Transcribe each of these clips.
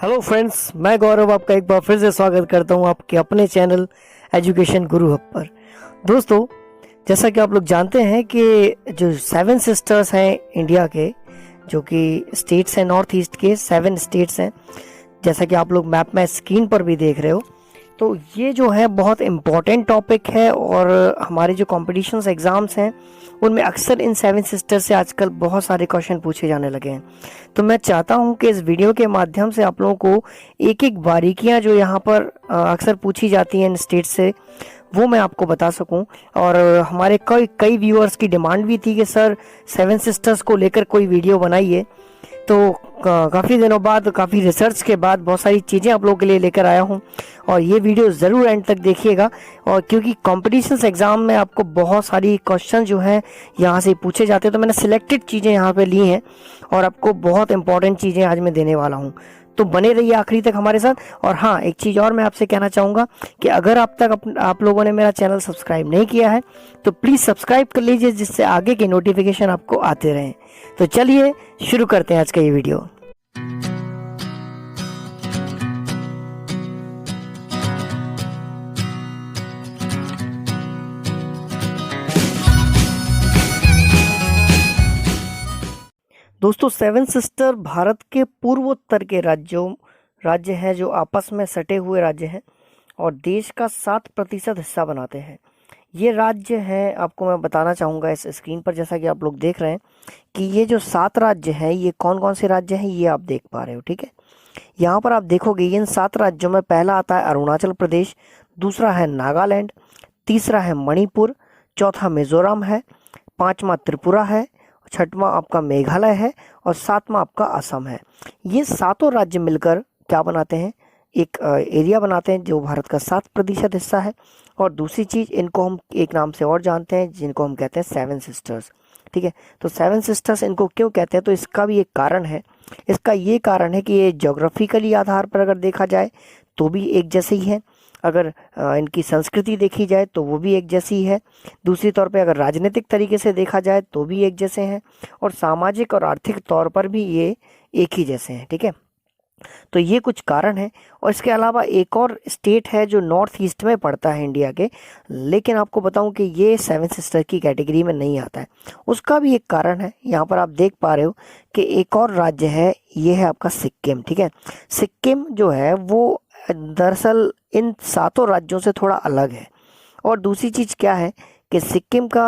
Hello friends, मैं गौरव आपका एक बार फिर से स्वागत करता हूं आपके अपने चैनल एजुकेशन गुरु हब पर। दोस्तों, जैसा कि आप लोग जानते हैं कि जो 7 सिस्टर्स हैं इंडिया के, जो कि स्टेट्स हैं, नॉर्थ ईस्ट के 7 स्टेट्स हैं, जैसा कि आप लोग मैप में स्क्रीन पर भी देख रहे हो। तो ये जो है बहुत इम्पॉर्टेंट टॉपिक है और हमारे जो कॉम्पिटिशन्स एग्ज़ाम्स हैं उनमें अक्सर इन 7 सिस्टर्स से आजकल बहुत सारे क्वेश्चन पूछे जाने लगे हैं। तो मैं चाहता हूं कि इस वीडियो के माध्यम से आप लोगों को एक एक बारीकियां जो यहाँ पर अक्सर पूछी जाती हैं इन स्टेट से, वो मैं आपको बता सकूं। और हमारे कई व्यूअर्स की डिमांड भी थी कि सर 7 सिस्टर्स को लेकर कोई वीडियो बनाइए। तो काफ़ी दिनों बाद, काफ़ी रिसर्च के बाद बहुत सारी चीज़ें आप लोगों के लिए लेकर आया हूं और ये वीडियो ज़रूर एंड तक देखिएगा। और क्योंकि कॉम्पिटिशन्स एग्ज़ाम में आपको बहुत सारी क्वेश्चन जो हैं यहाँ से पूछे जाते हैं, तो मैंने सिलेक्टेड चीज़ें यहाँ पे ली हैं और आपको बहुत इंपॉर्टेंट चीज़ें आज मैं देने वाला हूँ। तो बने रहिए आखिरी तक हमारे साथ। और हाँ, एक चीज़ और मैं आपसे कहना चाहूँगा कि अगर आप लोगों ने मेरा चैनल सब्सक्राइब नहीं किया है तो प्लीज़ सब्सक्राइब कर लीजिए, जिससे आगे के नोटिफिकेशन आपको आते रहें। तो चलिए शुरू करते हैं आज का ये वीडियो। दोस्तों, 7 सिस्टर भारत के पूर्वोत्तर के राज्य हैं जो आपस में सटे हुए राज्य हैं और देश का 7% हिस्सा बनाते हैं। ये राज्य हैं, आपको मैं बताना चाहूँगा इस स्क्रीन पर, जैसा कि आप लोग देख रहे हैं कि ये जो 7 राज्य हैं, ये कौन कौन से राज्य हैं ये आप देख पा रहे हो। ठीक है, यहाँ पर आप देखोगे इन 7 राज्यों में पहला आता है अरुणाचल प्रदेश, दूसरा है नागालैंड, तीसरा है मणिपुर, चौथा मिजोरम है, पांचवा त्रिपुरा है, छठवां आपका मेघालय है और सातवां आपका असम है। ये सातों राज्य मिलकर क्या बनाते हैं, एक एरिया बनाते हैं जो भारत का 7% हिस्सा है। और दूसरी चीज़, इनको हम एक नाम से और जानते हैं जिनको हम कहते हैं 7 सिस्टर्स। ठीक है, तो 7 सिस्टर्स इनको क्यों कहते हैं, तो इसका भी एक कारण है। इसका ये कारण है कि ये ज्योग्राफिकली आधार पर अगर देखा जाए तो भी एक जैसे ही है, अगर इनकी संस्कृति देखी जाए तो वो भी एक जैसी है, दूसरी तौर पे अगर राजनीतिक तरीके से देखा जाए तो भी एक जैसे हैं, और सामाजिक और आर्थिक तौर पर भी ये एक ही जैसे हैं। ठीक है, तो ये कुछ कारण है। और इसके अलावा एक और स्टेट है जो नॉर्थ ईस्ट में पड़ता है इंडिया के, लेकिन आपको बताऊं कि ये 7 सिस्टर की कैटेगरी में नहीं आता है। उसका भी एक कारण है, यहाँ पर आप देख पा रहे हो कि एक और राज्य है, ये है आपका सिक्किम। ठीक है, सिक्किम जो है वो दरअसल इन 7 राज्यों से थोड़ा अलग है। और दूसरी चीज़ क्या है कि सिक्किम का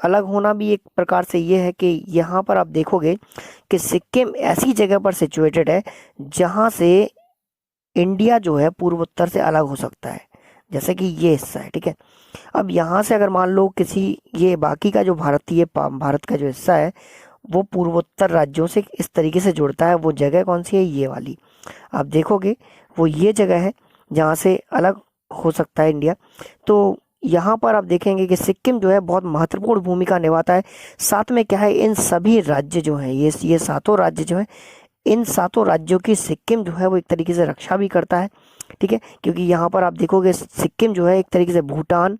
अलग होना भी एक प्रकार से ये है कि यहाँ पर आप देखोगे कि सिक्किम ऐसी जगह पर सिचुएटेड है जहाँ से इंडिया जो है पूर्वोत्तर से अलग हो सकता है, जैसे कि ये हिस्सा है। ठीक है, अब यहाँ से अगर मान लो किसी, ये बाकी का जो भारत का जो हिस्सा है वो पूर्वोत्तर राज्यों से इस तरीके से जुड़ता है। वो जगह कौन सी है, ये वाली आप देखोगे, वो ये जगह है जहाँ से अलग हो सकता है इंडिया। तो यहाँ पर आप देखेंगे कि सिक्किम जो है बहुत महत्वपूर्ण भूमिका निभाता है। साथ में क्या है, इन सभी राज्य जो हैं, ये 7 राज्य जो हैं, इन 7 राज्यों की सिक्किम जो है वो एक तरीके से रक्षा भी करता है। ठीक है, क्योंकि यहाँ पर आप देखोगे सिक्किम जो है एक तरीके से भूटान,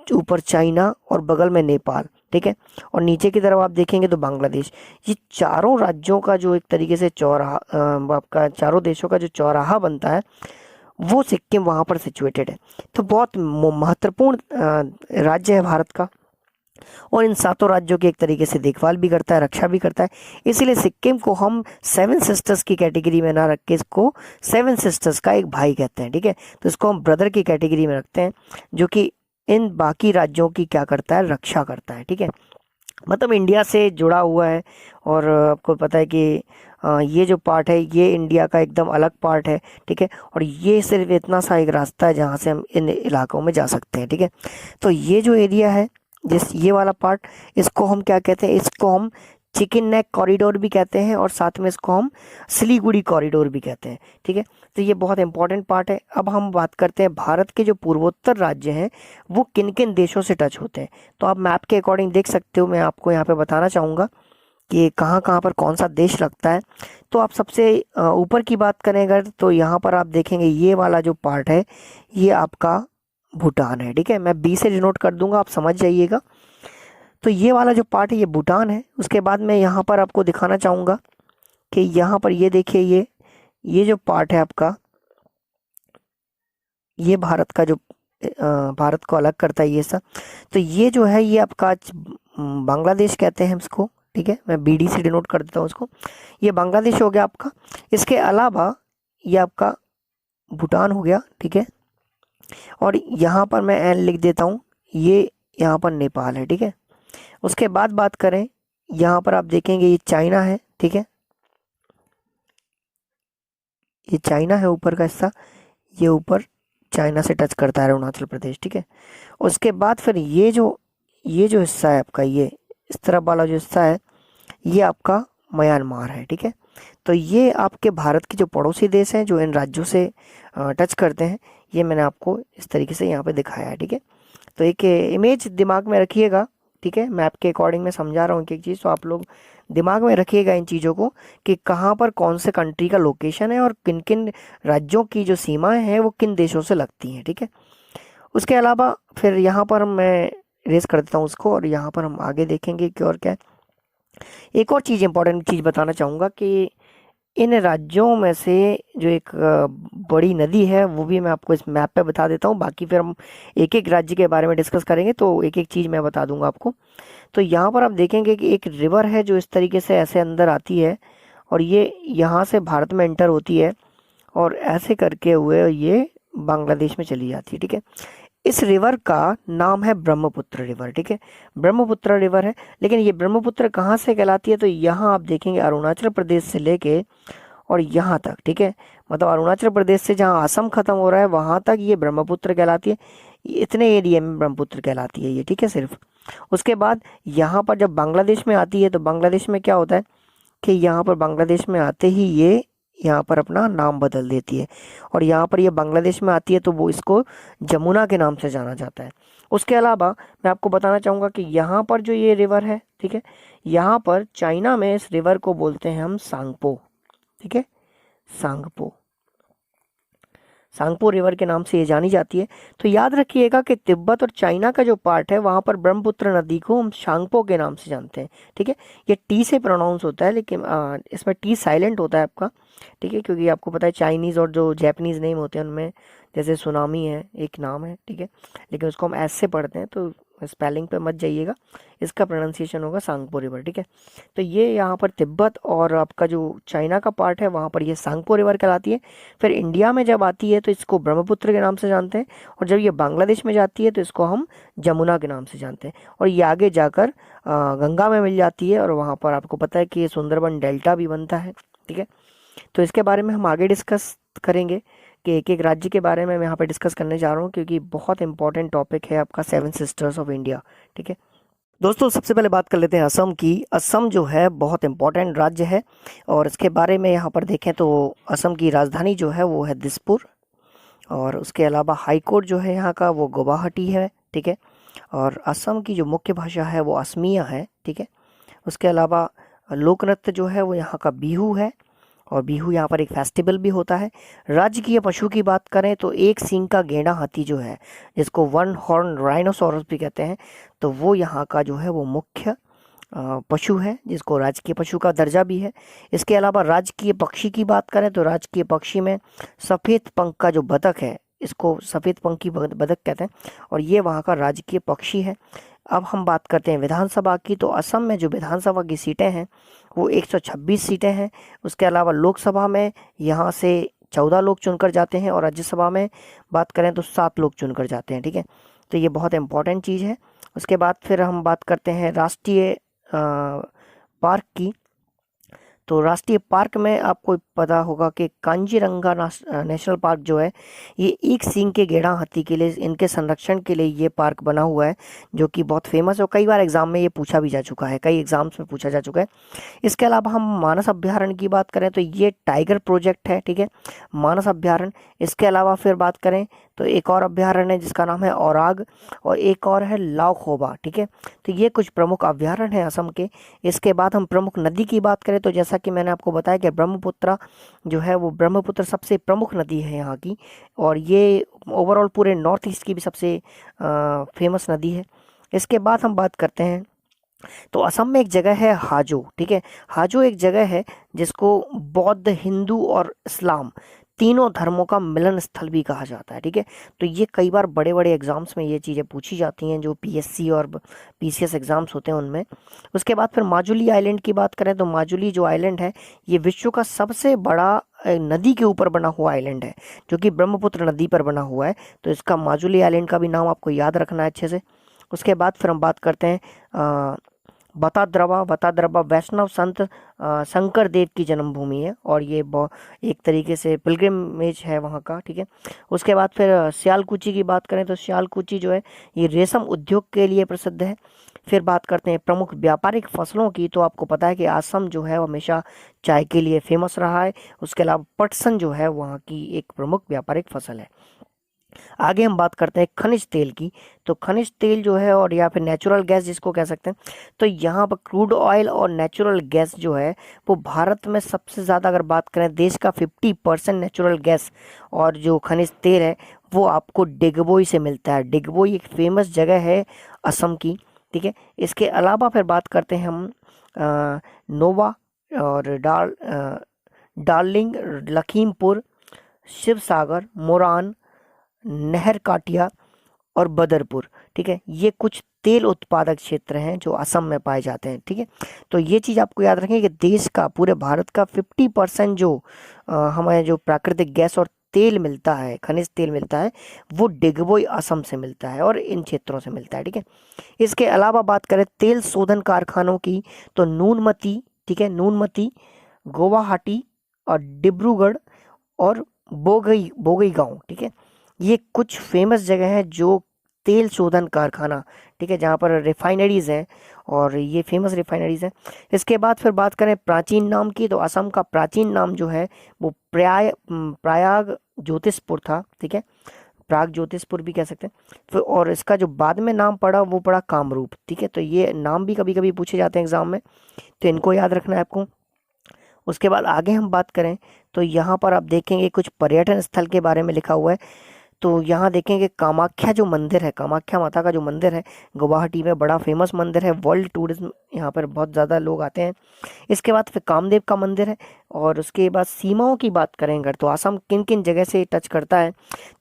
ऊपर चाइना और बगल में नेपाल। ठीक है, और नीचे की तरफ आप देखेंगे तो बांग्लादेश। ये चारों राज्यों का जो एक तरीके से चौराहा, आपका चारों देशों का जो चौराहा बनता है, वो सिक्किम वहाँ पर सिचुएटेड है। तो बहुत महत्वपूर्ण राज्य है भारत का, और इन 7 राज्यों की एक तरीके से देखभाल भी करता है, रक्षा भी करता है। इसीलिए सिक्किम को हम 7 सिस्टर्स की कैटेगरी में ना रख के इसको 7 सिस्टर्स का एक भाई कहते हैं। ठीक है, तो इसको हम ब्रदर की कैटेगरी में रखते हैं, जो कि इन बाकी राज्यों की क्या करता है, रक्षा करता है। ठीक है, मतलब इंडिया से जुड़ा हुआ है। और आपको पता है कि ये जो पार्ट है ये इंडिया का एकदम अलग पार्ट है। ठीक है, और ये सिर्फ इतना सा एक रास्ता है जहाँ से हम इन इलाकों में जा सकते हैं। ठीक है, तो ये जो एरिया है, ये वाला पार्ट, इसको हम क्या कहते हैं, इसको हम चिकन नेक कॉरिडोर भी कहते हैं और साथ में इसको हम सिलीगुड़ी कॉरिडोर भी कहते हैं। ठीक है, तो ये बहुत इंपॉर्टेंट पार्ट है। अब हम बात करते हैं भारत के जो पूर्वोत्तर राज्य हैं वो किन किन देशों से टच होते हैं। तो आप मैप के अकॉर्डिंग देख सकते हो, मैं आपको यहाँ पे बताना चाहूँगा कि कहाँ कहाँ पर कौन सा देश लगता है। तो आप सबसे ऊपर की बात करें अगर, तो यहाँ पर आप देखेंगे ये वाला जो पार्ट है ये आपका भूटान है। ठीक है, मैं बी से डिनोट कर दूंगा, आप समझ जाइएगा। तो ये वाला जो पार्ट है ये भूटान है। उसके बाद मैं यहाँ पर आपको दिखाना चाहूँगा कि यहाँ पर ये देखिए, ये जो पार्ट है आपका, ये भारत का जो भारत को अलग करता है ये सब, तो ये जो है ये आपका बांग्लादेश कहते हैं इसको, ठीक है, मैं बीडी से डिनोट कर देता हूँ उसको। ये बांग्लादेश हो गया आपका। इसके अलावा ये आपका भूटान हो गया, ठीक है, और यहाँ पर मैं एन लिख देता हूँ, ये यहाँ पर नेपाल है, ठीक है। उसके बाद बात करें, यहाँ पर आप देखेंगे ये चाइना है, ठीक है, ये चाइना है ऊपर का हिस्सा, ये ऊपर चाइना से टच करता है अरुणाचल प्रदेश, ठीक है। उसके बाद फिर ये जो हिस्सा है आपका, ये इस तरफ वाला जो हिस्सा है ये आपका म्यांमार है, ठीक है। तो ये आपके भारत के जो पड़ोसी देश हैं जो इन राज्यों से टच करते हैं, ये मैंने आपको इस तरीके से यहाँ पे दिखाया है, ठीक है। तो एक इमेज दिमाग में रखिएगा, ठीक है, मैप के अकॉर्डिंग मैं समझा रहा हूँ एक एक चीज़, तो आप लोग दिमाग में रखिएगा इन चीज़ों को कि कहाँ पर कौन से कंट्री का लोकेशन है और किन किन राज्यों की जो सीमाएं हैं वो किन देशों से लगती हैं, ठीक है। उसके अलावा फिर यहाँ पर मैं रेस कर देता हूँ उसको, और यहाँ पर हम आगे देखेंगे कि और क्या है। एक और चीज़ इंपॉर्टेंट चीज़ बताना चाहूँगा कि इन राज्यों में से जो एक बड़ी नदी है वो भी मैं आपको इस मैप पे बता देता हूँ, बाकी फिर हम एक एक राज्य के बारे में डिस्कस करेंगे, तो एक एक चीज़ मैं बता दूंगा आपको। तो यहाँ पर आप देखेंगे कि एक रिवर है जो इस तरीके से ऐसे अंदर आती है और ये यहाँ से भारत में एंटर होती है और ऐसे करके हुए ये बांग्लादेश में चली जाती है, ठीक है। इस रिवर का नाम है ब्रह्मपुत्र रिवर, ठीक है, ब्रह्मपुत्र रिवर है। लेकिन ये ब्रह्मपुत्र कहाँ से कहलाती है, तो यहाँ आप देखेंगे अरुणाचल प्रदेश से लेके और यहाँ तक, ठीक है, मतलब अरुणाचल प्रदेश से जहाँ असम खत्म हो रहा है वहाँ तक ये ब्रह्मपुत्र कहलाती है। इतने एरिया में ब्रह्मपुत्र कहलाती है ये, ठीक है, सिर्फ। उसके बाद यहाँ पर जब बांग्लादेश में आती है तो बांग्लादेश में क्या होता है कि यहाँ पर बांग्लादेश में आते ही ये यहाँ पर अपना नाम बदल देती है और यहाँ पर ये बांग्लादेश में आती है तो वो इसको जमुना के नाम से जाना जाता है। उसके अलावा मैं आपको बताना चाहूँगा कि यहाँ पर जो ये रिवर है, ठीक है, यहाँ पर चाइना में इस रिवर को बोलते हैं हम सांगपो, ठीक है, सांगपो, सांगपो रिवर के नाम से ये जानी जाती है। तो याद रखिएगा कि तिब्बत और चाइना का जो पार्ट है वहाँ पर ब्रह्मपुत्र नदी को हम सांगपो के नाम से जानते हैं, ठीक है। ये टी से प्रोनाउंस होता है, लेकिन इसमें टी साइलेंट होता है आपका, ठीक है, क्योंकि आपको पता है चाइनीज़ और जो जैपनीज़ नेम होते हैं उनमें जैसे सुनामी है एक नाम है, ठीक है, लेकिन उसको हम ऐसे से पढ़ते हैं, तो स्पेलिंग पे मत जाइएगा, इसका प्रोनाउंसिएशन होगा सांगपो रिवर, ठीक है। तो ये यहाँ पर तिब्बत और आपका जो चाइना का पार्ट है वहाँ पर ये सांगपो रिवर कहलाती है। फिर इंडिया में जब आती है तो इसको ब्रह्मपुत्र के नाम से जानते हैं और जब ये बांग्लादेश में जाती है तो इसको हम जमुना के नाम से जानते हैं और ये आगे जाकर गंगा में मिल जाती है और वहाँ पर आपको पता है कि ये सुंदरबन डेल्टा भी बनता है, ठीक है। तो इसके बारे में हम आगे डिस्कस करेंगे कि एक एक राज्य के बारे में मैं यहाँ पे डिस्कस करने जा रहा हूँ क्योंकि बहुत इंपॉर्टेंट टॉपिक है आपका सेवन सिस्टर्स ऑफ इंडिया, ठीक है। दोस्तों सबसे पहले बात कर लेते हैं असम की। असम जो है बहुत इंपॉर्टेंट राज्य है और इसके बारे में यहाँ पर देखें तो असम की राजधानी जो है वो है दिसपुर और उसके अलावा हाई कोर्ट जो है यहाँ का वो गुवाहाटी है, ठीक है, और असम की जो मुख्य भाषा है वो असमिया है, ठीक है। उसके अलावा लोक नृत्य जो है वो यहाँ का बिहू है और बिहू यहाँ पर एक फेस्टिवल भी होता है। राजकीय पशु की बात करें तो एक सींग का गेंडा हाथी जो है जिसको वन हॉर्न राइनोसोरस भी कहते हैं, तो वो यहाँ का जो है वो मुख्य पशु है जिसको राजकीय पशु का दर्जा भी है। इसके अलावा राजकीय पक्षी की बात करें तो राजकीय पक्षी में सफ़ेद पंख का जो बतख है इसको सफ़ेद पंख की बतख कहते हैं और ये वहाँ का राजकीय पक्षी है। अब हम बात करते हैं विधानसभा की, तो असम में जो विधानसभा की सीटें हैं वो 126 सीटें हैं। उसके अलावा लोकसभा में यहाँ से 14 लोग चुनकर जाते हैं और राज्यसभा में बात करें तो 7 लोग चुनकर जाते हैं, ठीक है। तो ये बहुत इंपॉर्टेंट चीज़ है। उसके बाद फिर हम बात करते हैं राष्ट्रीय पार्क की। तो राष्ट्रीय पार्क में आपको पता होगा कि कांजीरंगा नेशनल पार्क जो है ये एक सींग के गेड़ा हाथी के लिए इनके संरक्षण के लिए ये पार्क बना हुआ है जो कि बहुत फेमस है और कई बार एग्जाम में ये पूछा भी जा चुका है, कई एग्जाम्स में पूछा जा चुका है। इसके अलावा हम मानस अभ्यारण्य की बात करें तो ये टाइगर प्रोजेक्ट है, ठीक है, मानस अभ्यारण्य। इसके अलावा फिर बात करें तो एक और अभ्यारण्य है जिसका नाम है औराग और एक और है लाओखोबा, ठीक है। तो ये कुछ प्रमुख अभ्यारण्य हैं असम के। इसके बाद हम प्रमुख नदी की बात करें तो जैसा कि मैंने आपको बताया कि ब्रह्मपुत्र जो है वो ब्रह्मपुत्र सबसे प्रमुख नदी है यहाँ की और ये ओवरऑल पूरे नॉर्थ ईस्ट की भी सबसे फेमस नदी है। इसके बाद हम बात करते हैं तो असम में एक जगह है हाजो, ठीक है। हाजो एक जगह है जिसको बौद्ध, हिंदू और इस्लाम तीनों धर्मों का मिलन स्थल भी कहा जाता है, ठीक है। तो ये कई बार बड़े बड़े एग्जाम्स में ये चीज़ें पूछी जाती हैं, जो पीएससी और पीसीएस एग्जाम्स होते हैं उनमें। उसके बाद फिर माजुली आइलैंड की बात करें तो माजुली जो आइलैंड है ये विश्व का सबसे बड़ा नदी के ऊपर बना हुआ आइलैंड है, जो कि ब्रह्मपुत्र नदी पर बना हुआ है। तो इसका माजुली आइलैंड का भी नाम आपको याद रखना है अच्छे से। उसके बाद फिर हम बात करते हैं बताद्रवा। बताद्रवा वैष्णव संत शंकर देव की जन्मभूमि है, और ये एक तरीके से पिलग्रिमेज है वहाँ का, ठीक है। उसके बाद फिर सियालकुची की बात करें तो सियालकुची जो है ये रेशम उद्योग के लिए प्रसिद्ध है। फिर बात करते हैं प्रमुख व्यापारिक फसलों की, तो आपको पता है कि असम जो है वो हमेशा चाय के लिए फेमस रहा है। उसके अलावा पटसन जो है वहाँ की एक प्रमुख व्यापारिक फसल है। आगे हम बात करते हैं खनिज तेल की। तो खनिज तेल जो है, और या फिर नेचुरल गैस जिसको कह सकते हैं, तो यहाँ पर क्रूड ऑयल और नेचुरल गैस जो है वो भारत में सबसे ज़्यादा, अगर बात करें देश का 50% नेचुरल गैस और जो खनिज तेल है वो आपको डिगबोई से मिलता है। डिगबोई एक फेमस जगह है असम की, ठीक है। इसके अलावा फिर बात करते हैं हम नोवा और डार्लिंग, लखीमपुर, शिवसागर, मोरान, नहर काटिया और बदरपुर, ठीक है। ये कुछ तेल उत्पादक क्षेत्र हैं जो असम में पाए जाते हैं, ठीक है। तो ये चीज़ आपको याद रखें कि देश का, पूरे भारत का 50% जो हमें जो प्राकृतिक गैस और तेल मिलता है, खनिज तेल मिलता है, वो डिगबोई असम से मिलता है और इन क्षेत्रों से मिलता है, ठीक है। इसके अलावा बात करें तेल शोधन कारखानों की, तो नूनमती, ठीक है, नूनमती, गुवाहाटी और डिब्रूगढ़ और बोगईगांव, ठीक है। ये कुछ फेमस जगह हैं जो तेल शोधन कारखाना, ठीक है, जहाँ पर रिफाइनरीज हैं, और ये फेमस रिफाइनरीज हैं। इसके बाद फिर बात करें प्राचीन नाम की, तो असम का प्राचीन नाम जो है वो प्रयाग ज्योतिषपुर था, ठीक है। प्राग ज्योतिषपुर भी कह सकते हैं। फिर और इसका जो बाद में नाम पड़ा वो पड़ा कामरूप, ठीक है। तो ये नाम भी कभी कभी पूछे जाते हैं एग्जाम में, तो इनको याद रखना है आपको। उसके बाद आगे हम बात करें तो यहाँ पर आप देखेंगे कुछ पर्यटन स्थल के बारे में लिखा हुआ है। तो यहाँ देखेंगे कामाख्या जो मंदिर है, कामाख्या माता का जो मंदिर है गुवाहाटी में, बड़ा फेमस मंदिर है, वर्ल्ड टूरिज्म, यहाँ पर बहुत ज़्यादा लोग आते हैं। इसके बाद फिर कामदेव का मंदिर है। और उसके बाद सीमाओं की बात करें अगर, तो असम किन किन जगह से टच करता है,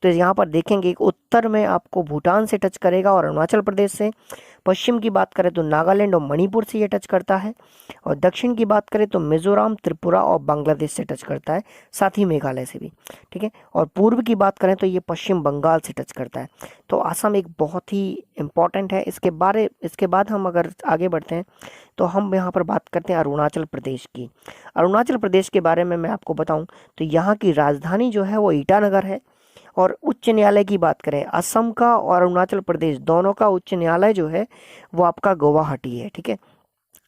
तो यहाँ पर देखेंगे उत्तर में आपको भूटान से टच करेगा और अरुणाचल प्रदेश से। पश्चिम की बात करें तो नागालैंड और मणिपुर से ये टच करता है। और दक्षिण की बात करें तो मिजोरम, त्रिपुरा और बांग्लादेश से टच करता है, साथ ही मेघालय से भी, ठीक है। और पूर्व की बात करें तो ये पश्चिम बंगाल से टच करता है। तो असम एक बहुत ही इम्पॉर्टेंट है। इसके बाद हम अगर आगे बढ़ते हैं तो हम यहाँ पर बात करते हैं अरुणाचल प्रदेश की। अरुणाचल प्रदेश के बारे में मैं आपको बताऊँ तो यहाँ की राजधानी जो है वो ईटानगर है। और उच्च न्यायालय की बात करें, असम का और अरुणाचल प्रदेश दोनों का उच्च न्यायालय जो है वो आपका गुवाहाटी है, ठीक है।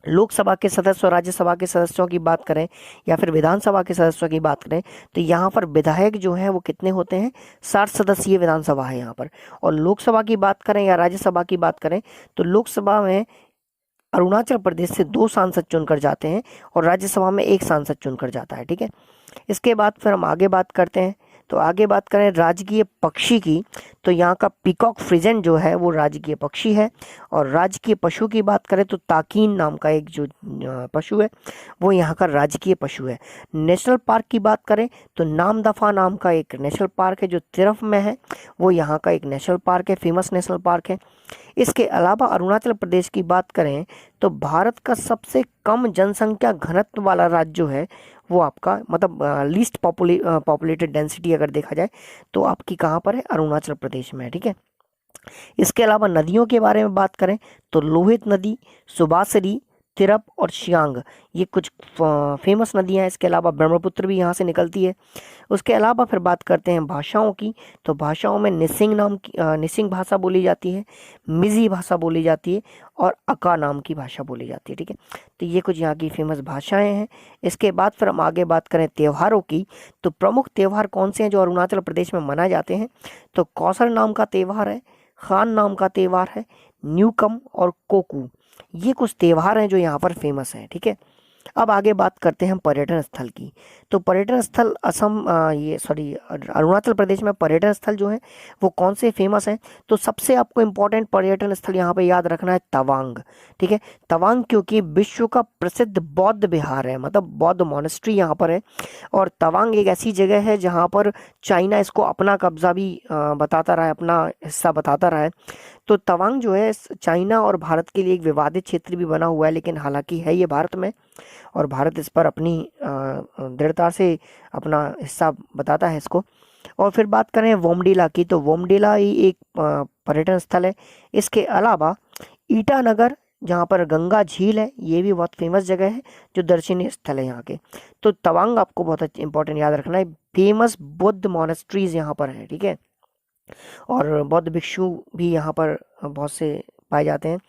लोकसभा के सदस्य और राज्यसभा के सदस्यों की बात करें या फिर विधानसभा के सदस्यों की बात करें, तो यहाँ पर विधायक जो हैं वो कितने होते हैं, 60 सदस्यीय विधानसभा है यहाँ पर। और लोकसभा की बात करें या राज्यसभा की बात करें तो लोकसभा में अरुणाचल प्रदेश से 2 सांसद चुनकर जाते हैं और राज्यसभा में 1 सांसद चुनकर जाता है, ठीक है। इसके बाद फिर हम आगे बात करते हैं, तो आगे बात करें राजकीय पक्षी की, तो यहाँ का पीकॉक फ्रिजन जो है वो राजकीय पक्षी है। और राजकीय पशु की बात करें तो ताकीन नाम का एक जो पशु है वो यहाँ का राजकीय पशु है। नेशनल पार्क की बात करें तो नामदफा नाम का एक नेशनल पार्क है जो तिरप में है, वो यहाँ का एक नेशनल पार्क है, फेमस नेशनल पार्क है। इसके अलावा अरुणाचल प्रदेश की बात करें तो भारत का सबसे कम जनसंख्या घनत्व वाला राज्य जो है वो आपका, मतलब लीस्ट पॉपुलेटेड डेंसिटी अगर देखा जाए तो आपकी कहाँ पर है, अरुणाचल प्रदेश में है, ठीक है। इसके अलावा नदियों के बारे में बात करें तो लोहित नदी, सुबासरी, तिरप और शियांग, ये कुछ फेमस नदियां हैं। इसके अलावा ब्रह्मपुत्र भी यहाँ से निकलती है। उसके अलावा फिर बात करते हैं भाषाओं की, तो भाषाओं में निसिंग नाम की निसिंग भाषा बोली जाती है, मिजी भाषा बोली जाती है और अका नाम की भाषा बोली जाती है, ठीक है। तो ये कुछ यहाँ की फेमस भाषाएं हैं। इसके बाद फिर हम आगे बात करें त्योहारों की, तो प्रमुख त्यौहार कौन से हैं जो अरुणाचल प्रदेश में मनाए जाते हैं, तो कौसर नाम का त्यौहार है, खान नाम का त्यौहार है, न्यूकम और कोकू, ये कुछ त्यौहार हैं जो यहाँ पर फेमस हैं, ठीक है। अब आगे बात करते हैं हम पर्यटन स्थल की। तो पर्यटन स्थल अरुणाचल प्रदेश में पर्यटन स्थल जो है वो कौन से फेमस हैं? तो सबसे आपको इम्पोर्टेंट पर्यटन स्थल यहाँ पे याद रखना है तवांग। ठीक है, तवांग क्योंकि विश्व का प्रसिद्ध बौद्ध विहार है, मतलब बौद्ध मॉनेस्ट्री यहाँ पर है। और तवांग एक ऐसी जगह है जहाँ पर चाइना इसको अपना कब्जा भी बताता रहा है, अपना हिस्सा बताता रहा है। तो तवांग जो है चाइना और भारत के लिए एक विवादित क्षेत्र भी बना हुआ है, लेकिन हालांकि है ये भारत में, और भारत इस पर अपनी दृढ़ता से अपना हिस्सा बताता है इसको। और फिर बात करें वोमडिला की, तो वोमडिला ही एक पर्यटन स्थल है। इसके अलावा ईटानगर, जहाँ पर गंगा झील है, ये भी बहुत फेमस जगह है जो दर्शनीय स्थल है यहाँ के। तो तवांग आपको बहुत इंपॉर्टेंट याद रखना है, फेमस बुद्ध मॉनेस्ट्रीज यहाँ पर है। ठीक है, और बौद्ध भिक्षु भी यहाँ पर बहुत से पाए जाते हैं।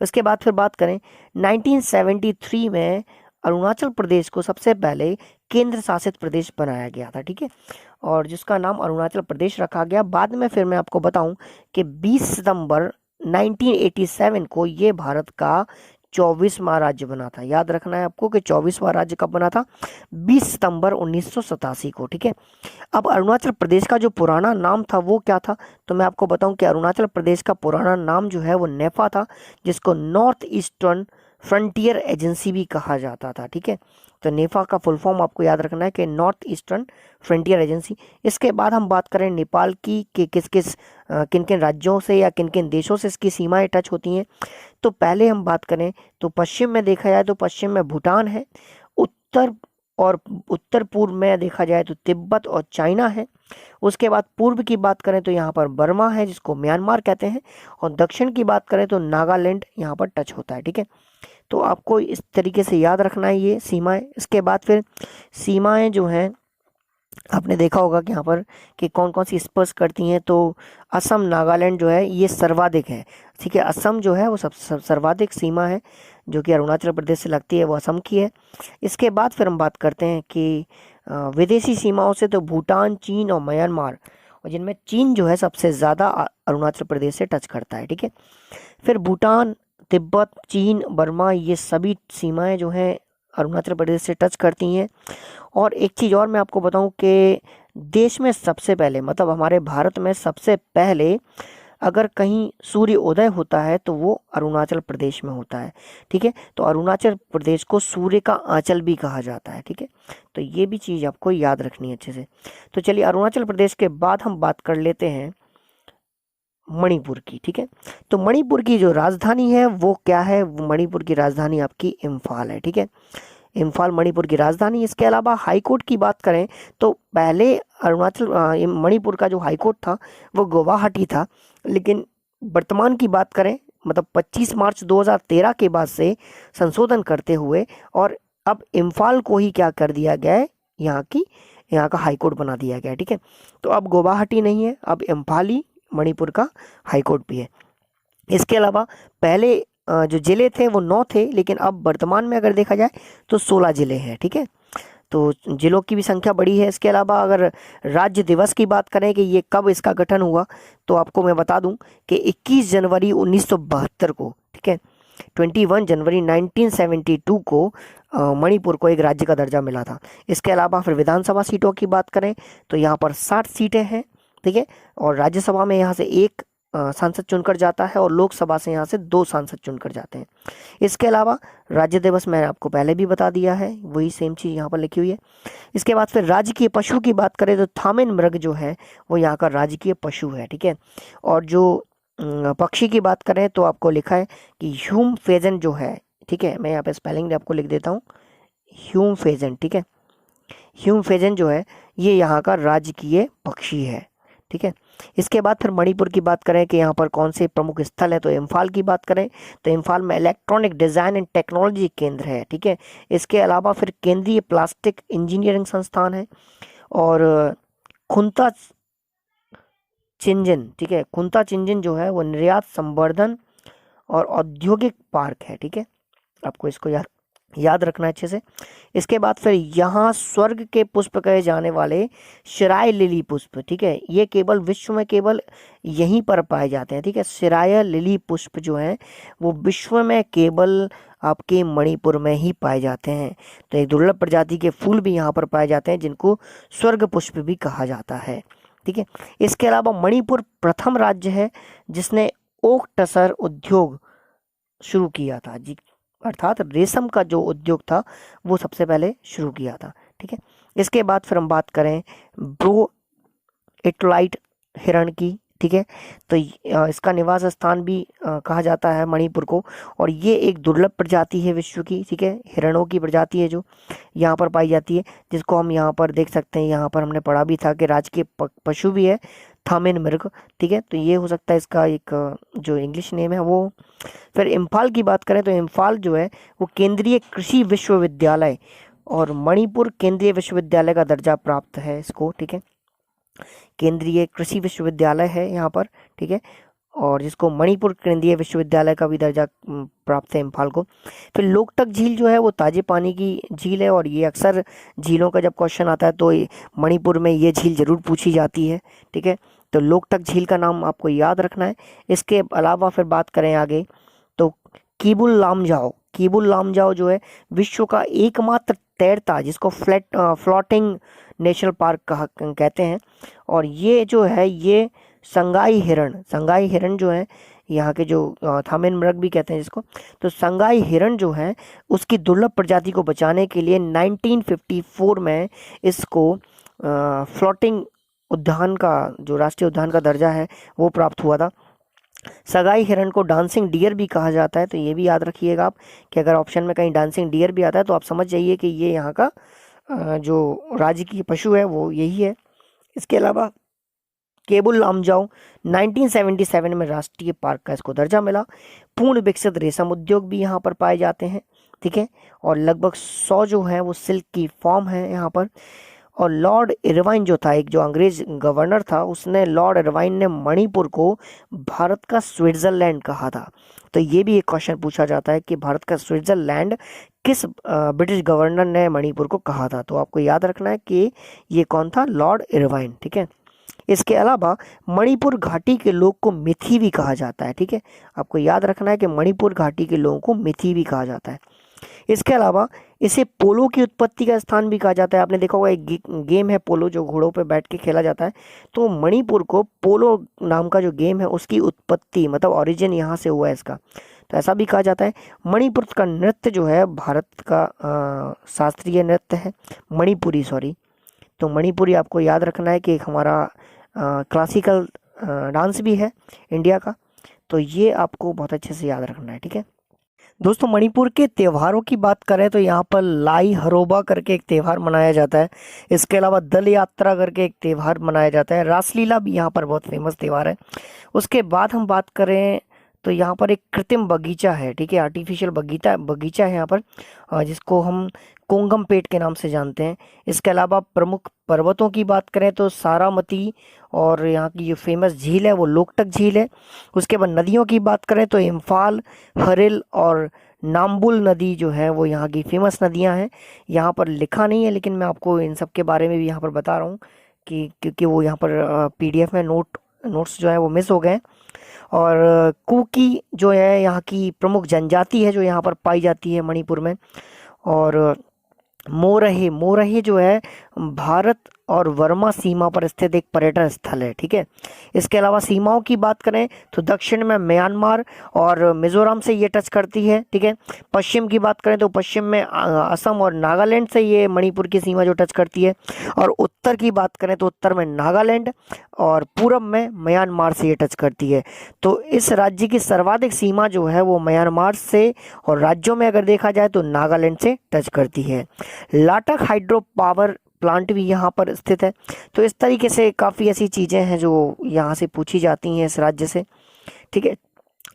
उसके बाद फिर बात करें 1973 में अरुणाचल प्रदेश को सबसे पहले केंद्र शासित प्रदेश बनाया गया था। ठीक है, और जिसका नाम अरुणाचल प्रदेश रखा गया। बाद में फिर मैं आपको बताऊं कि 20 सितंबर 1987 को ये भारत का 24वां राज्य बना था। याद रखना है आपको कि 24वां राज्य कब बना था? 20 सितंबर 1987 को। ठीक है, अब अरुणाचल प्रदेश का जो पुराना नाम था वो क्या था? तो मैं आपको बताऊं कि अरुणाचल प्रदेश का पुराना नाम जो है वो नेफा था, जिसको नॉर्थ ईस्टर्न फ्रंटियर एजेंसी भी कहा जाता था। ठीक है, तो नेफा का फुल फॉर्म आपको याद रखना है कि नॉर्थ ईस्टर्न फ्रंटियर एजेंसी। इसके बाद हम बात करें नेपाल की कि किस किस किन किन राज्यों से या किन किन देशों से इसकी सीमाएं टच होती हैं। तो पहले हम बात करें तो पश्चिम में देखा जाए तो पश्चिम में भूटान है, उत्तर और उत्तर पूर्व में देखा जाए तो तिब्बत और चाइना है। उसके बाद पूर्व की बात करें तो यहाँ पर बर्मा है, जिसको म्यांमार कहते हैं, और दक्षिण की बात करें तो नागालैंड यहाँ पर टच होता है। ठीक है, तो आपको इस तरीके से याद रखना है ये सीमाएं। इसके बाद फिर सीमाएं जो हैं आपने देखा होगा कि यहाँ पर कि कौन कौन सी स्पर्श करती हैं। तो असम नागालैंड जो है ये सर्वाधिक है। ठीक है, असम जो है वो सर्वाधिक सीमा है जो कि अरुणाचल प्रदेश से लगती है, वो असम की है। इसके बाद फिर हम बात करते हैं कि विदेशी सीमाओं से, तो भूटान, चीन और म्यांमार, और जिनमें चीन जो है सबसे ज़्यादा अरुणाचल प्रदेश से टच करता है। ठीक है, फिर भूटान, तिब्बत, चीन, बर्मा, ये सभी सीमाएं जो हैं अरुणाचल प्रदेश से टच करती हैं। और एक चीज़ और मैं आपको बताऊं कि देश में सबसे पहले, मतलब हमारे भारत में सबसे पहले अगर कहीं सूर्य उदय होता है तो वो अरुणाचल प्रदेश में होता है। ठीक है, तो अरुणाचल प्रदेश को सूर्य का आंचल भी कहा जाता है। ठीक है, तो ये भी चीज़ आपको याद रखनी है अच्छे से। तो चलिए, अरुणाचल प्रदेश के बाद हम बात कर लेते हैं मणिपुर की। ठीक है, तो मणिपुर की जो राजधानी है वो क्या है? वो मणिपुर की राजधानी आपकी इम्फाल है। ठीक है, इम्फाल मणिपुर की राजधानी। इसके अलावा हाईकोर्ट की बात करें तो पहले मणिपुर का जो हाईकोर्ट था वो गुवाहाटी था, लेकिन वर्तमान की बात करें मतलब 25 मार्च 2013 के बाद से संशोधन करते हुए और अब इम्फाल को ही क्या कर दिया गया है, यहाँ का हाईकोर्ट बना दिया गया है। ठीक है, तो अब गुवाहाटी नहीं है, अब इम्फाल ही मणिपुर का हाईकोर्ट भी है। इसके अलावा पहले जो ज़िले थे वो 9 थे, लेकिन अब वर्तमान में अगर देखा जाए तो 16 ज़िले हैं। ठीक है, तो जिलों की भी संख्या बड़ी है। इसके अलावा अगर राज्य दिवस की बात करें कि ये कब इसका गठन हुआ, तो आपको मैं बता दूं कि 21 जनवरी 1972 को, ठीक है, 21 जनवरी 1972 को मणिपुर को एक राज्य का दर्जा मिला था। इसके अलावा फिर विधानसभा सीटों की बात करें तो यहाँ पर 60 सीटें हैं। ठीक है, और राज्यसभा में यहाँ से एक सांसद चुनकर जाता है और लोकसभा से यहाँ से 2 सांसद चुनकर जाते हैं। इसके अलावा राज्य दिवस मैंने आपको पहले भी बता दिया है, वही सेम चीज़ यहाँ पर लिखी हुई है। इसके बाद फिर राजकीय पशु की बात करें तो थामिन मृग जो है वो यहाँ का राजकीय पशु है। ठीक है, और जो पक्षी की बात करें तो आपको लिखा है कि ह्यूम फेजन जो है, ठीक है, मैं यहाँ पे स्पेलिंग आपको लिख देता हूँ, ह्यूम फेजन। ठीक है, ह्यूम फेजन जो है ये यहाँ का राजकीय पक्षी है। ठीक है, इसके बाद फिर मणिपुर की बात करें कि यहाँ पर कौन से प्रमुख स्थल है, तो इम्फाल की बात करें तो इम्फाल में इलेक्ट्रॉनिक डिज़ाइन एंड टेक्नोलॉजी केंद्र है। ठीक है, इसके अलावा फिर केंद्रीय प्लास्टिक इंजीनियरिंग संस्थान है और खुंता चिंजन, ठीक है, खुंता चिंजन जो है वो निर्यात संवर्धन और औद्योगिक पार्क है। ठीक है, आपको इसको याद रखना है अच्छे से। इसके बाद फिर यहाँ स्वर्ग के पुष्प कहे जाने वाले शिराय लिली पुष्प, ठीक है, ये केवल विश्व में केवल यहीं पर पाए जाते हैं। ठीक है, शिराय लिली पुष्प जो हैं वो विश्व में केवल आपके मणिपुर में ही पाए जाते हैं। तो एक दुर्लभ प्रजाति के फूल भी यहाँ पर पाए जाते हैं जिनको स्वर्ग पुष्प भी कहा जाता है। ठीक है, इसके अलावा मणिपुर प्रथम राज्य है जिसने ओक टसर उद्योग शुरू किया था जी, अर्थात रेशम का जो उद्योग था वो सबसे पहले शुरू किया था। ठीक है, इसके बाद फिर हम बात करें ब्रो एटलाइट हिरण की। ठीक है, तो इसका निवास स्थान भी कहा जाता है मणिपुर को, और ये एक दुर्लभ प्रजाति है विश्व की। ठीक है, हिरणों की प्रजाति है जो यहाँ पर पाई जाती है, जिसको हम यहाँ पर देख सकते हैं। यहाँ पर हमने पढ़ा भी था कि राजकीय पशु भी है थामिन मृग। ठीक है, तो ये हो सकता है इसका एक जो इंग्लिश नेम है वो। फिर इम्फाल की बात करें तो इम्फाल जो है वो केंद्रीय कृषि विश्वविद्यालय और मणिपुर केंद्रीय विश्वविद्यालय का दर्जा प्राप्त है इसको। ठीक है, केंद्रीय कृषि विश्वविद्यालय है यहाँ पर। ठीक है, और जिसको मणिपुर केंद्रीय विश्वविद्यालय का भी दर्जा प्राप्त है इम्फाल को। फिर लोकटक झील जो है वो ताजे पानी की झील है, और ये अक्सर झीलों का जब क्वेश्चन आता है तो मणिपुर में ये झील जरूर पूछी जाती है। ठीक है, तो लोकटक झील का नाम आपको याद रखना है। इसके अलावा फिर बात करें आगे तो कीबुल लामजाओ जो है विश्व का एकमात्र तैरता, जिसको फ्लोटिंग नेशनल पार्क कहते हैं। और ये जो है ये संगाई हिरण जो है यहाँ के जो थामिन मृग भी कहते हैं जिसको, तो संगाई हिरण जो है उसकी दुर्लभ प्रजाति को बचाने के लिए 1954 में इसको फ्लोटिंग उद्यान का जो राष्ट्रीय उद्यान का दर्जा है वो प्राप्त हुआ था। सगाई हिरण को डांसिंग डियर भी कहा जाता है, तो ये भी याद रखिएगा आप कि अगर ऑप्शन में कहीं डांसिंग डियर भी आता है तो आप समझ जाइए कि ये यहाँ का जो राज्य की पशु है वो यही है। इसके अलावा केबुल लामजाओ 1977 में राष्ट्रीय पार्क का इसको दर्जा मिला। पूर्ण विकसित रेशम उद्योग भी यहाँ पर पाए जाते हैं। ठीक है, और लगभग 100 जो है वो सिल्क की फॉर्म है यहाँ पर। और लॉर्ड इरवाइन जो था, एक जो अंग्रेज गवर्नर था, उसने लॉर्ड इरवाइन ने मणिपुर को भारत का स्विट्जरलैंड कहा था। तो ये भी एक क्वेश्चन पूछा जाता है कि भारत का स्विट्जरलैंड किस ब्रिटिश गवर्नर ने मणिपुर को कहा था। तो आपको याद रखना है कि ये कौन था, लॉर्ड इरवाइन। ठीक है, इसके अलावा मणिपुर घाटी के लोग को मिथि भी कहा जाता है। ठीक है, आपको याद रखना है कि मणिपुर घाटी के लोगों को मिथि भी कहा जाता है। इसके अलावा इसे पोलो की उत्पत्ति का स्थान भी कहा जाता है। आपने देखा होगा एक गेम है पोलो जो घोड़ों पे बैठ के खेला जाता है, तो मणिपुर को पोलो नाम का जो गेम है उसकी उत्पत्ति मतलब ओरिजिन यहाँ से हुआ है इसका, तो ऐसा भी कहा जाता है। मणिपुर का नृत्य जो है भारत का शास्त्रीय नृत्य है मणिपुरी, तो मणिपुरी आपको याद रखना है कि एक हमारा क्लासिकल डांस भी है इंडिया का, तो ये आपको बहुत अच्छे से याद रखना है। ठीक है दोस्तों, मणिपुर के त्योहारों की बात करें तो यहाँ पर लाई हरोबा करके एक त्यौहार मनाया जाता है। इसके अलावा दल यात्रा करके एक त्यौहार मनाया जाता है। रासलीला भी यहाँ पर बहुत फेमस त्यौहार है। उसके बाद हम बात करें तो यहाँ पर एक कृत्रिम बगीचा है। ठीक है, आर्टिफिशियल बगीचा है यहाँ पर, जिसको हम कोंगम पेट के नाम से जानते हैं। इसके अलावा प्रमुख पर्वतों की बात करें तो सारामती, और यहाँ की जो फेमस झील है वो लोकटक झील है। उसके बाद नदियों की बात करें तो इम्फाल, हरिल और नाम्बुल नदी जो है वो यहाँ की फेमस नदियाँ हैं। यहाँ पर लिखा नहीं है लेकिन मैं आपको इन सब के बारे में भी यहाँ पर बता रहा हूँ कि क्योंकि वो यहाँ पर PDF में नोट्स जो है वो मिस हो गए। और कुकी जो है यहाँ की प्रमुख जनजाति है जो यहाँ पर पाई जाती है मणिपुर में। और मोरहे जो है भारत और वर्मा सीमा पर स्थित एक पर्यटन स्थल है। ठीक है, इसके अलावा सीमाओं की बात करें तो दक्षिण में म्यांमार और मिजोरम से ये टच करती है। ठीक है, पश्चिम की बात करें तो पश्चिम में असम और नागालैंड से ये मणिपुर की सीमा जो टच करती है। और उत्तर की बात करें तो उत्तर में नागालैंड और पूरब में म्यांमार से ये टच करती है। तो इस राज्य की सर्वाधिक सीमा जो है वो म्यांमार से, और राज्यों में अगर देखा जाए तो नागालैंड से टच करती है। लाटक हाइड्रो पावर प्लांट भी यहाँ पर स्थित है। तो इस तरीके से काफ़ी ऐसी चीज़ें हैं जो यहाँ से पूछी जाती हैं इस राज्य से। ठीक है,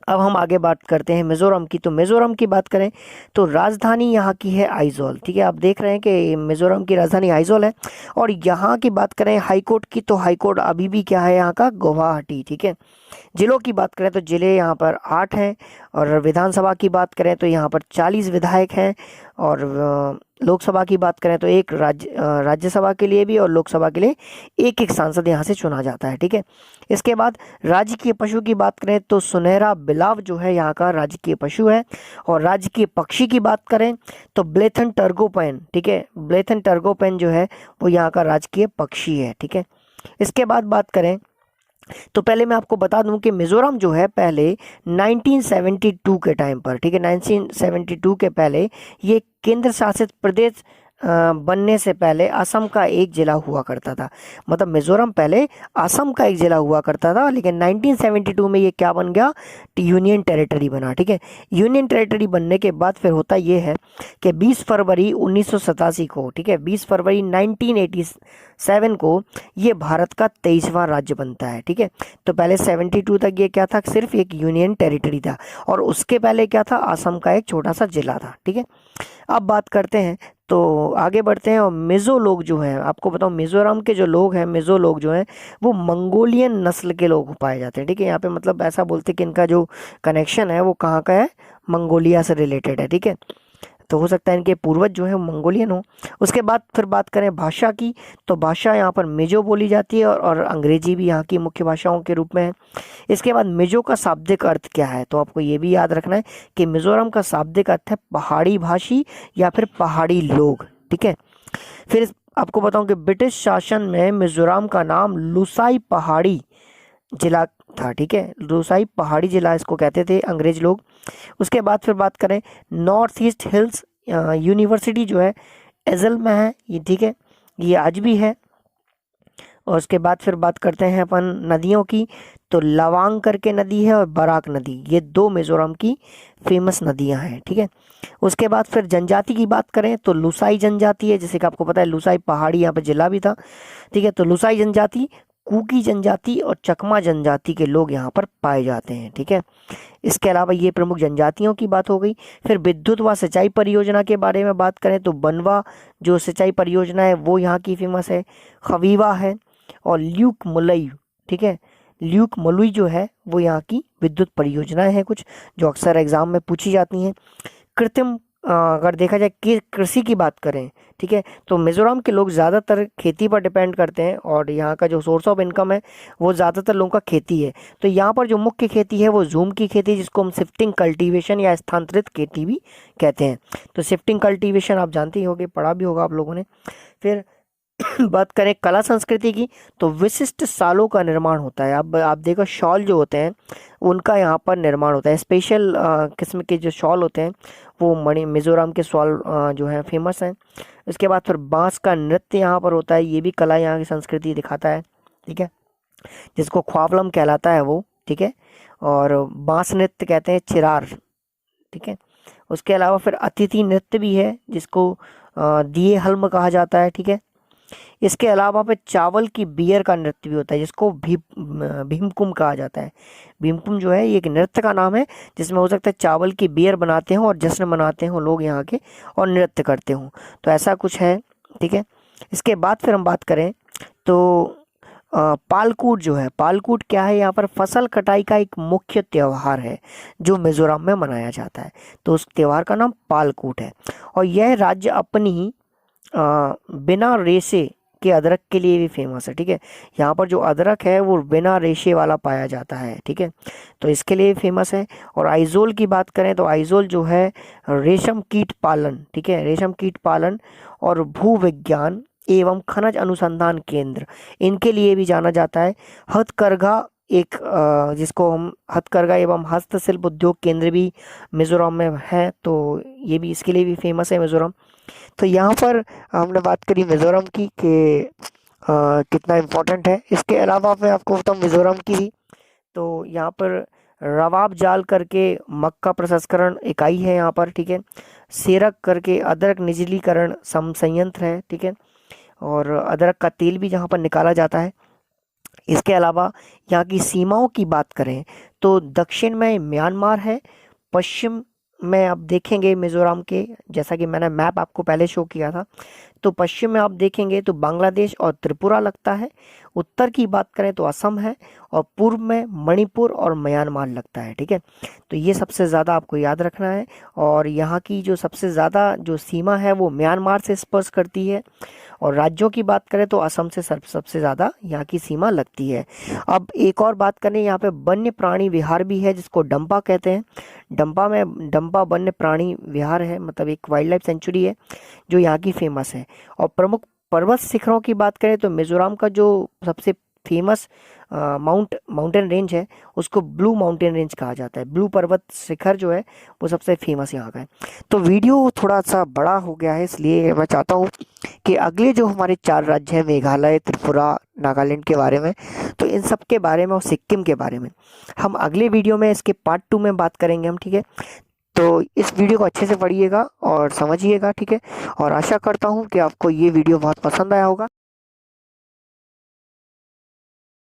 अब हम आगे बात करते हैं मिज़ोरम की। तो मिज़ोरम की बात करें तो राजधानी यहाँ की है आइजोल। ठीक है, आप देख रहे हैं कि मिज़ोरम की राजधानी आइजोल है। और यहाँ की बात करें हाईकोर्ट की तो हाईकोर्ट अभी भी क्या है यहाँ का, गुवाहाटी। ठीक है, जिलों की बात करें तो जिले यहाँ पर 8 हैं। और विधानसभा की बात करें तो यहाँ पर 40 विधायक हैं। और लोकसभा की बात करें तो एक राज्यसभा के लिए भी और लोकसभा के लिए एक एक सांसद यहाँ से चुना जाता है, ठीक है। इसके बाद राजकीय पशु की बात करें तो सुनहरा बिलाव जो है यहाँ का राजकीय पशु है। और राजकीय पक्षी की बात करें तो ब्लेथन टर्गोपेन, ठीक है, ब्लेथन टर्गोपेन जो है वो यहाँ का राजकीय पक्षी है, ठीक है। इसके बाद बात करें तो पहले मैं आपको बता दूं कि मिजोरम जो है पहले 1972 के टाइम पर, ठीक है, 1972 के पहले ये केंद्र शासित प्रदेश बनने से पहले असम का एक जिला हुआ करता था। मतलब मिजोरम पहले असम का एक जिला हुआ करता था, लेकिन 1972 में ये क्या बन गया, यूनियन टेरिटरी बना, ठीक है। यूनियन टेरिटरी बनने के बाद फिर होता ये है कि 20 फरवरी 1987 को, ठीक है, 20 फरवरी 1987 को ये भारत का 23वां राज्य बनता है, ठीक है। तो पहले 72 तक ये क्या था, सिर्फ एक यूनियन टेरिटरी था, और उसके पहले क्या था, असम का एक छोटा सा जिला था, ठीक है। अब बात करते हैं तो आगे बढ़ते हैं। और मिज़ो लोग जो हैं, आपको बताऊं मिज़ोरम के जो लोग हैं, मिज़ो लोग जो हैं वो मंगोलियन नस्ल के लोग पाए जाते हैं, ठीक है। यहाँ पे मतलब ऐसा बोलते हैं कि इनका जो कनेक्शन है वो कहाँ का है, मंगोलिया से रिलेटेड है, ठीक है। तो हो सकता है इनके पूर्वज जो है वो मंगोलियन हो। उसके बाद फिर बात करें भाषा की, तो भाषा यहाँ पर मिजो बोली जाती है, और अंग्रेजी भी यहाँ की मुख्य भाषाओं के रूप में है। इसके बाद मिजो का शाब्दिक अर्थ क्या है, तो आपको ये भी याद रखना है कि मिजोरम का शाब्दिक अर्थ है पहाड़ी भाषी या फिर पहाड़ी लोग, ठीक है। फिर आपको बताऊं कि ब्रिटिश शासन में मिजोरम का नाम लुसाई पहाड़ी जिला था, ठीक है, लुसाई पहाड़ी जिला इसको कहते थे अंग्रेज लोग। उसके बाद फिर बात करें नॉर्थ ईस्ट हिल्स यूनिवर्सिटी जो है एजल में है ये, ठीक है, ये आज भी है। और उसके बाद फिर बात करते हैं अपन नदियों की, तो लवांग करके नदी है और बराक नदी, ये दो मिजोरम की फेमस नदियां हैं, ठीक है। उसके बाद फिर जनजाति की बात करें तो लुसाई जनजाति है, जैसे कि आपको पता है लुसाई पहाड़ी यहाँ पे जिला भी था, ठीक है। तो लुसाई जनजाति, कुकी जनजाति और चकमा जनजाति के लोग यहाँ पर पाए जाते हैं, ठीक है। इसके अलावा ये प्रमुख जनजातियों की बात हो गई। फिर विद्युत व सिंचाई परियोजना के बारे में बात करें तो बनवा जो सिंचाई परियोजना है वो यहाँ की फेमस है, खवीवा है, और ल्यूक मुलई, ठीक है, ल्यूक मलुई जो है वो यहाँ की विद्युत परियोजनाएं हैं कुछ, जो अक्सर एग्जाम में पूछी जाती हैं। कृत्रिम अगर देखा जाए कि कृषि की बात करें, ठीक है, तो मिजोरम के लोग ज़्यादातर खेती पर डिपेंड करते हैं, और यहाँ का जो सोर्स ऑफ इनकम है वो ज़्यादातर लोगों का खेती है। तो यहाँ पर जो मुख्य खेती है वो जूम की खेती है, जिसको हम शिफ्टिंग कल्टीवेशन या स्थानांतरित खेती भी कहते हैं। तो शिफ्टिंग कल्टीवेशन आप जानते ही होंगे, पढ़ा भी होगा आप लोगों ने। फिर बात करें कला संस्कृति की, तो विशिष्ट शालों का निर्माण होता है। अब आप देखो शॉल जो होते हैं उनका यहाँ पर निर्माण होता है, स्पेशल किस्म के जो शॉल होते हैं वो मिजोरम के शॉल जो है फेमस हैं। इसके बाद फिर बांस का नृत्य यहाँ पर होता है, ये भी कला यहाँ की संस्कृति दिखाता है, ठीक है, जिसको ख्वावलम कहलाता है वो, ठीक है। और बांस नृत्य कहते हैं चिरार, ठीक है। उसके अलावा फिर अतिथि नृत्य भी है, जिसको दिए हल्म कहा जाता है, ठीक है। इसके अलावा पे चावल की बियर का नृत्य भी होता है, जिसको भीमकुम कहा जाता है। भीमकुम जो है ये एक नृत्य का नाम है, जिसमें हो सकता है चावल की बियर बनाते हो और जश्न मनाते हो लोग यहाँ के, और नृत्य करते हो, तो ऐसा कुछ है, ठीक है। इसके बाद फिर हम बात करें तो पालकूट जो है, पालकूट क्या है, यहाँ पर फसल कटाई का एक मुख्य त्यौहार है जो मिजोरम में मनाया जाता है, तो उस त्यौहार का नाम पालकूट है। और यह राज्य अपनी बिना रेशे के अदरक के लिए भी फेमस है, ठीक है। यहाँ पर जो अदरक है वो बिना रेशे वाला पाया जाता है, ठीक है, तो इसके लिए फेमस है। और आइजोल की बात करें तो आइजोल जो है रेशम कीट पालन, ठीक है, रेशम कीट पालन और भू विज्ञान एवं खनिज अनुसंधान केंद्र, इनके लिए भी जाना जाता है। हथकरघा एक जिसको हम हथकरघा एवं हस्तशिल्प उद्योग केंद्र भी मिजोरम में है, तो ये भी इसके लिए भी फेमस है मिजोरम। तो यहाँ पर हमने बात करी मिजोरम की कि कितना इम्पोर्टेंट है। इसके अलावा मैं आपको बताऊँ मिजोरम की ही, तो यहाँ पर रवाब जाल करके मक्का प्रसंस्करण इकाई है यहाँ पर, ठीक है। सेरक करके अदरक निजलीकरण संयंत्र है, ठीक है, और अदरक का तेल भी जहाँ पर निकाला जाता है। इसके अलावा यहाँ की सीमाओं की बात करें तो दक्षिण में म्यांमार है, पश्चिम में आप देखेंगे मिजोरम के, जैसा कि मैंने मैप आपको पहले शो किया था, तो पश्चिम में आप देखेंगे तो बांग्लादेश और त्रिपुरा लगता है। उत्तर की बात करें तो असम है, और पूर्व में मणिपुर और म्यांमार लगता है। ठीक है, तो ये सबसे ज़्यादा आपको याद रखना है। और यहाँ की जो सबसे ज़्यादा जो सीमा है वो म्यांमार से स्पर्श करती है। और राज्यों की बात करें तो असम से सबसे ज़्यादा यहाँ की सीमा लगती है। अब एक और बात करें, यहाँ पे वन्य प्राणी विहार भी है जिसको डंपा कहते हैं। डंपा वन्य प्राणी विहार है, मतलब एक वाइल्ड लाइफ सेंचुरी है जो यहाँ की फेमस है। और प्रमुख पर्वत शिखरों की बात करें तो मिजोरम का जो सबसे फेमस माउंटेन रेंज है उसको ब्लू माउंटेन रेंज कहा जाता है। ब्लू पर्वत शिखर जो है वो सबसे फेमस यहाँ का है। तो वीडियो थोड़ा सा बड़ा हो गया है, इसलिए मैं चाहता हूँ कि अगले जो हमारे 4 राज्य हैं, मेघालय, त्रिपुरा, नागालैंड के बारे में, तो इन सब के बारे में और सिक्किम के बारे में हम अगले वीडियो में इसके पार्ट 2 में बात करेंगे हम। ठीक है, तो इस वीडियो को अच्छे से पढ़िएगा और समझिएगा। ठीक है, और आशा करता हूँ कि आपको ये वीडियो बहुत पसंद आया होगा।